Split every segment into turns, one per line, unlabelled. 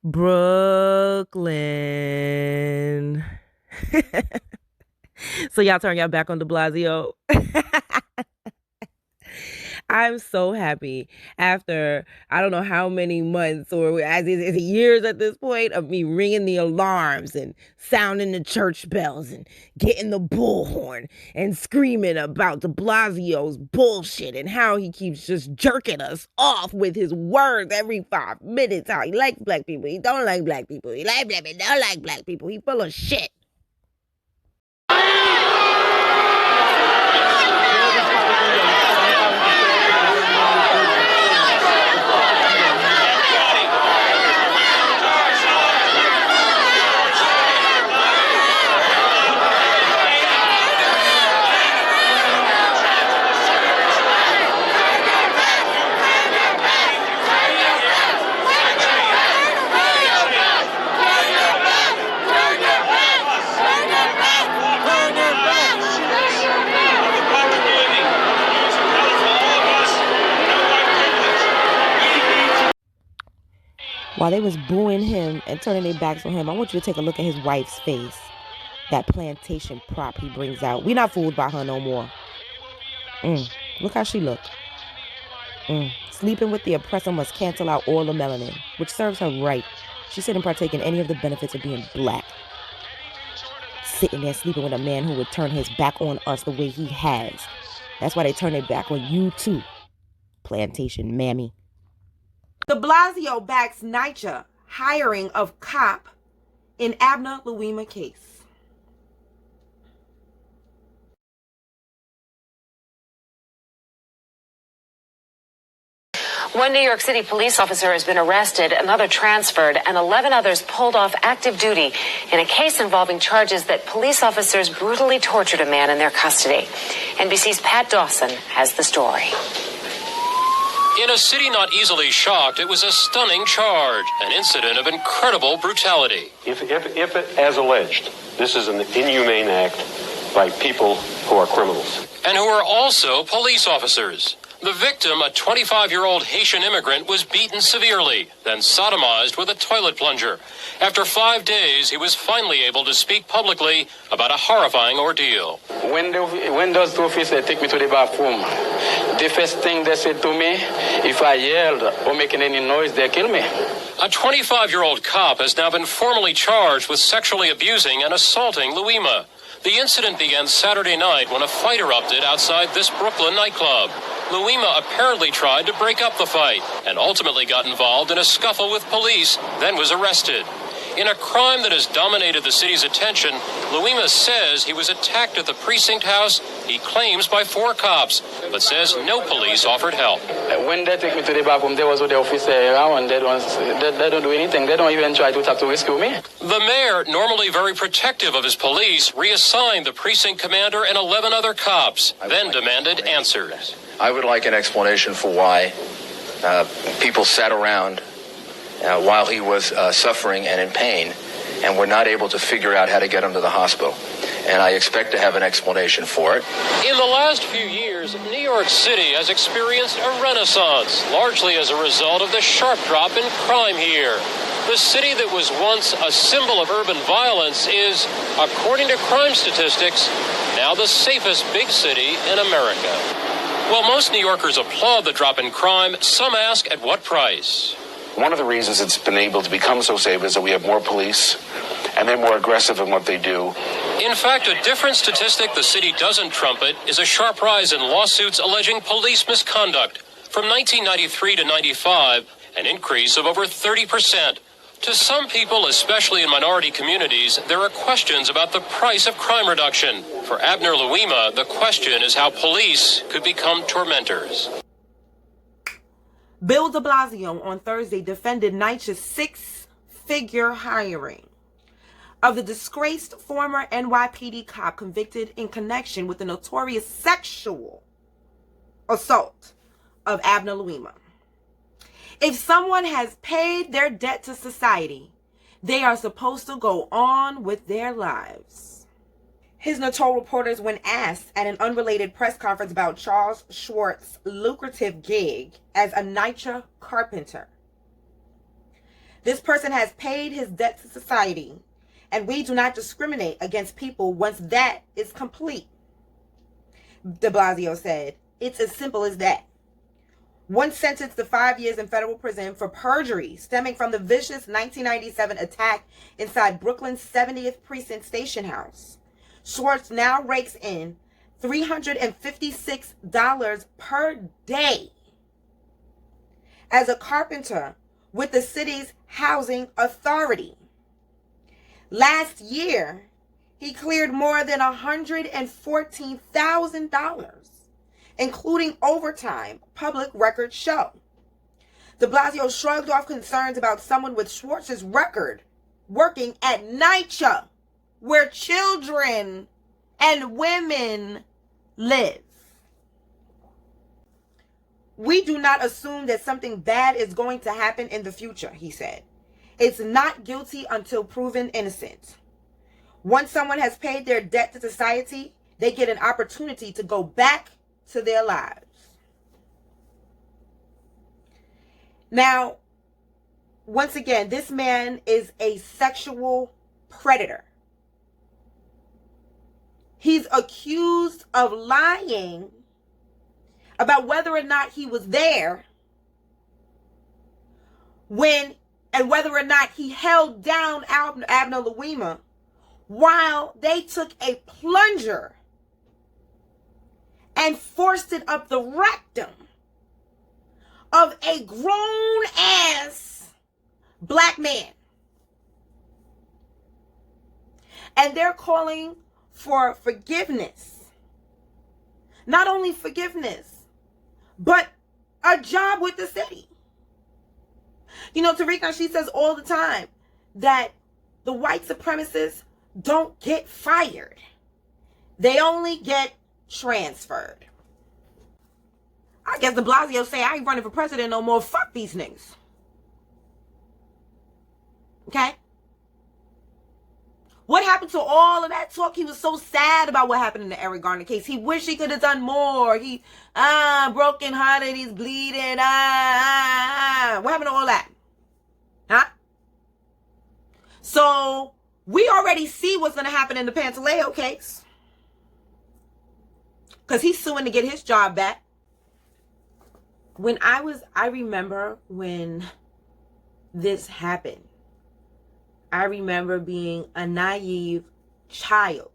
Brooklyn. So y'all turn y'all back on de Blasio. I'm so happy after I don't know how many months or as years at this point of me ringing the alarms and sounding the church bells and getting the bullhorn and screaming about de Blasio's bullshit and how he keeps just jerking us off with his words every 5 minutes. How he likes black people, he don't like black people, he like black people, don't like black people, he full of shit. While they was booing him and turning their backs on him, I want you to take a look at his wife's face. That plantation prop he brings out. We not fooled by her no more. Look how she look. Sleeping with the oppressor must cancel out all the melanin, which serves her right. She shouldn't partake in any of the benefits of being black. Sitting there sleeping with a man who would turn his back on us the way he has. That's why they turn their back on you too. Plantation mammy. De Blasio backs NYCHA hiring of cop in Abner Louima case.
One New York City police officer has been arrested, another transferred, and 11 others pulled off active duty in a case involving charges that police officers brutally tortured a man in their custody. NBC's Pat Dawson has the story.
In a city not easily shocked, it was a stunning charge, an incident of incredible brutality.
If as alleged, this is an inhumane act by people who are criminals.
And who are also police officers. The victim, a 25-year-old Haitian immigrant, was beaten severely, then sodomized with a toilet plunger. After 5 days, he was finally able to speak publicly about a horrifying ordeal.
When those two officers take me to the bathroom, the first thing they said to me, if I yelled or making any noise, they kill me.
A 25-year-old cop has now been formally charged with sexually abusing and assaulting Louima. The incident began Saturday night when a fight erupted outside this Brooklyn nightclub. Louima apparently tried to break up the fight and ultimately got involved in a scuffle with police, then was arrested. In a crime that has dominated the city's attention, Louima says he was attacked at the precinct house, he claims by 4 cops, but says no police offered help.
When they take me to the bathroom, there was the officer around, they don't do anything. They don't even try to rescue me.
The mayor, normally very protective of his police, reassigned the precinct commander and 11 other cops, then demanded answers.
I would like an explanation for why people sat around while he was suffering and in pain and were not able to figure out how to get him to the hospital. And I expect to have an explanation for it.
In the last few years, New York City has experienced a renaissance, largely as a result of the sharp drop in crime here. The city that was once a symbol of urban violence is, according to crime statistics, now the safest big city in America. While most New Yorkers applaud the drop in crime, some ask at what price?
One of the reasons it's been able to become so safe is that we have more police, and they're more aggressive in what they do.
In fact, a different statistic the city doesn't trumpet is a sharp rise in lawsuits alleging police misconduct. From 1993 to 95, an increase of over 30%. To some people, especially in minority communities, there are questions about the price of crime reduction. For Abner Louima, the question is how police could become tormentors.
Bill de Blasio on Thursday defended NYCHA's 6-figure hiring of the disgraced former NYPD cop convicted in connection with the notorious sexual assault of Abner Louima. If someone has paid their debt to society, they are supposed to go on with their lives. His told reporters when asked at an unrelated press conference about Charles Schwartz's lucrative gig as a NYCHA carpenter. This person has paid his debt to society, and we do not discriminate against people once that is complete. De Blasio said, it's as simple as that. One sentenced to 5 years in federal prison for perjury stemming from the vicious 1997 attack inside Brooklyn's 70th Precinct Station House. Schwartz now rakes in $356 per day as a carpenter with the city's housing authority. Last year, he cleared more than $114,000, including overtime, public records show. De Blasio shrugged off concerns about someone with Schwartz's record working at NYCHA, where children and women live. We do not assume that something bad is going to happen in the future, he said. It's not guilty until proven innocent. Once someone has paid their debt to society, they get an opportunity to go back to their lives. Now, once again, this man is a sexual predator. He's accused of lying about whether or not he was there when, and whether or not he held down Abner Louima while they took a plunger and forced it up the rectum of a grown-ass black man. And they're calling for forgiveness. Not only forgiveness, but a job with the city. You know, Tariqa, she says all the time that the white supremacists don't get fired. They only get transferred. I guess de Blasio say, I ain't running for president no more. Fuck these niggas. Okay? What happened to all of that talk? He was so sad about what happened in the Eric Garner case. He wished he could have done more. He, broken hearted. He's bleeding. What happened to all that? Huh? So, we already see what's going to happen in the Pantaleo case. Because he's suing to get his job back. I remember when this happened. I remember being a naive child.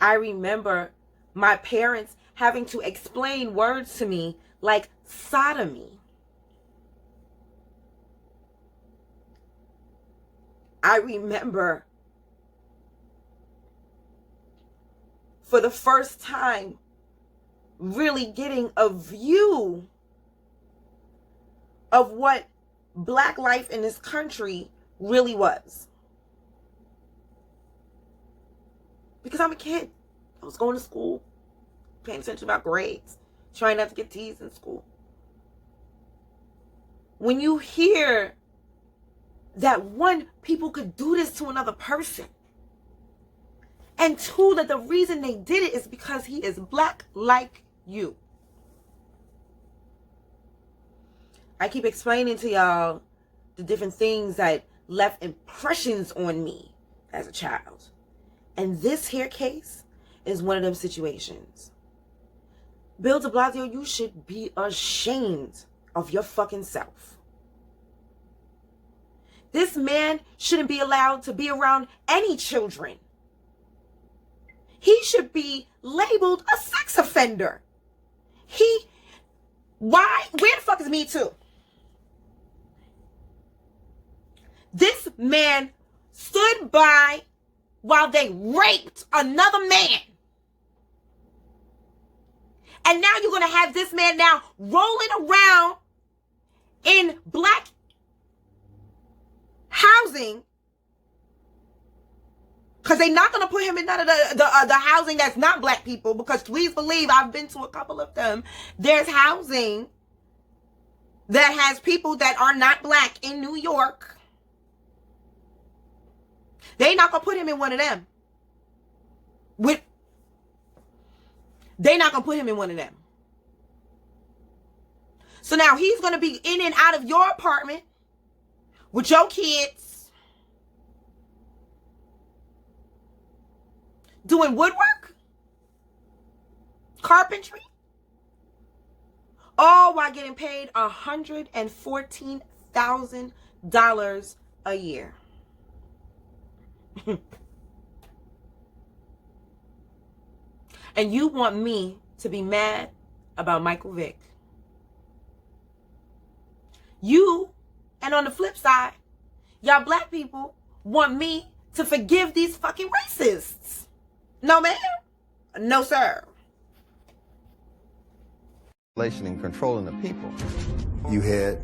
I remember my parents having to explain words to me like sodomy. I remember for the first time really getting a view of what black life in this country really was. Because I'm a kid. I was going to school, paying attention about grades, trying not to get T's in school. When you hear that one, people could do this to another person, and two, that the reason they did it is because he is black like you. I keep explaining to y'all the different things that left impressions on me as a child. And this here case is one of them situations. Bill de Blasio, you should be ashamed of your fucking self. This man shouldn't be allowed to be around any children. He should be labeled a sex offender. Where the fuck is Me Too? This man stood by while they raped another man. And now you're going to have this man now rolling around in black housing, because they're not going to put him in none of the housing that's not black people, because please believe, I've been to a couple of them. There's housing that has people that are not black in New York. They're not going to put him in one of them. They're not going to put him in one of them. So now he's going to be in and out of your apartment with your kids, doing woodwork, carpentry, all while getting paid $114,000 a year. And you want me to be mad about Michael Vick? You, and on the flip side, y'all black people want me to forgive these fucking racists. No, ma'am. No, sir.
And controlling the people. You had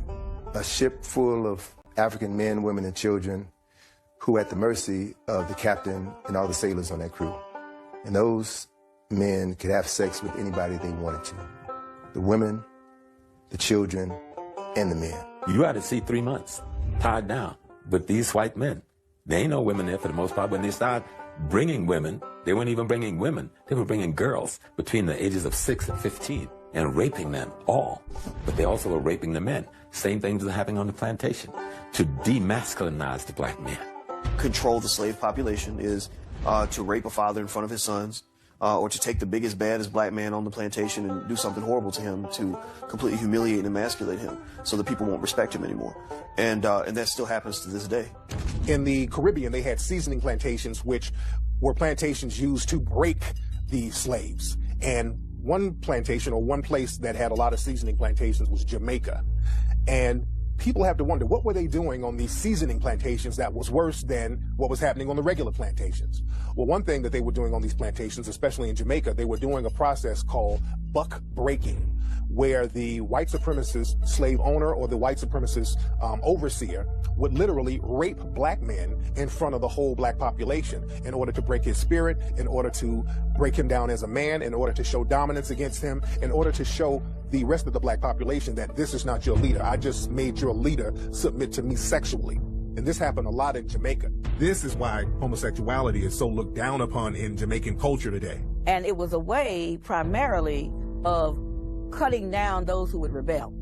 a ship full of African men, women, and children who were at the mercy of the captain and all the sailors on that crew. And those men could have sex with anybody they wanted to. The women, the children, and the men.
You had to see 3 months tied down with these white men. There ain't no women there for the most part. When they start bringing women, they weren't even bringing women. They were bringing girls between the ages of 6 and 15 and raping them all. But they also were raping the men. Same things are happening on the plantation to demasculinize the black man.
Control the slave population is to rape a father in front of his sons, or to take the biggest, baddest black man on the plantation and do something horrible to him to completely humiliate and emasculate him so that people won't respect him anymore. And that still happens to this day.
In the Caribbean, they had seasoning plantations, which were plantations used to break the slaves. And one plantation, or one place that had a lot of seasoning plantations, was Jamaica. And people have to wonder, what were they doing on these seasoning plantations that was worse than what was happening on the regular plantations? Well, one thing that they were doing on these plantations, especially in Jamaica, they were doing a process called buck breaking, where the white supremacist slave owner or the white supremacist overseer would literally rape black men in front of the whole black population in order to break his spirit, in order to break him down as a man, in order to show dominance against him, in order to show the rest of the black population that this is not your leader. I just made your leader submit to me sexually. And this happened a lot in Jamaica. This is why homosexuality is so looked down upon in Jamaican culture today.
And it was a way primarily of cutting down those who would rebel.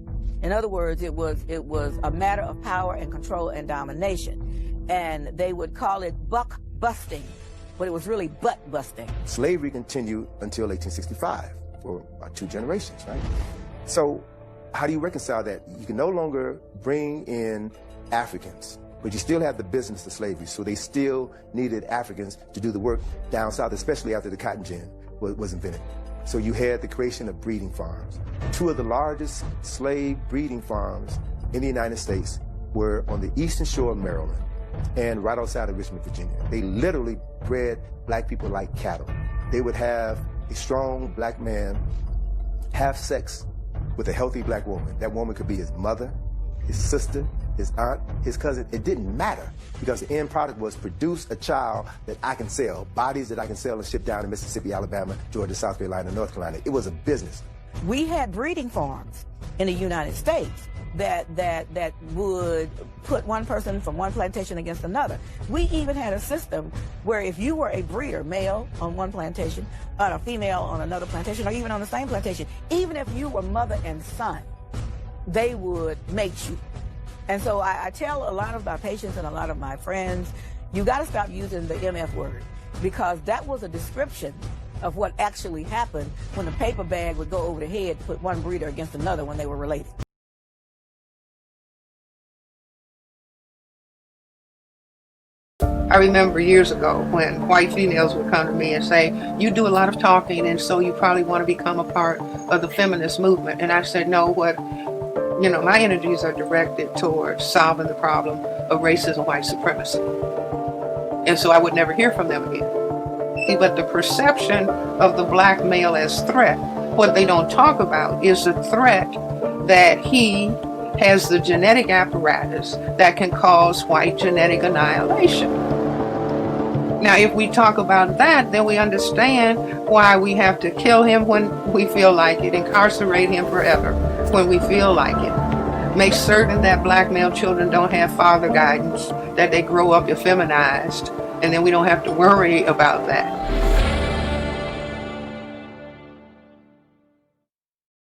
In other words, it was a matter of power and control and domination. And they would call it buck busting, but it was really butt busting.
Slavery continued until 1865 for about 2 generations, right? So how do you reconcile that? You can no longer bring in Africans, but you still have the business of slavery. So they still needed Africans to do the work down south, especially after the cotton gin was invented. So you had the creation of breeding farms. 2 of the largest slave breeding farms in the United States were on the eastern shore of Maryland and right outside of Richmond, Virginia. They literally bred black people like cattle. They would have a strong black man have sex with a healthy black woman. That woman could be his mother, his sister, his aunt, his cousin. It didn't matter, because the end product was produce a child that I can sell, bodies that I can sell and ship down to Mississippi, Alabama, Georgia, South Carolina, North Carolina. It was a business.
We had breeding farms in the United States that would put one person from one plantation against another. We even had a system where if you were a breeder, male on one plantation, and a female on another plantation, or even on the same plantation, even if you were mother and son, they would mate you. And so I tell a lot of my patients and a lot of my friends, you got to stop using the MF word, because that was a description of what actually happened when the paper bag would go over the head to put one breeder against another when they were related.
I remember years ago when white females would come to me and say, you do a lot of talking, and so you probably want to become a part of the feminist movement. And I said, no, my energies are directed towards solving the problem of racism, white supremacy. And so I would never hear from them again. But the perception of the black male as threat, what they don't talk about is the threat that he has the genetic apparatus that can cause white genetic annihilation. Now, if we talk about that, then we understand why we have to kill him when we feel like it, incarcerate him forever when we feel like it, make certain that black male children don't have father guidance, that they grow up effeminized, and then we don't have to worry about that.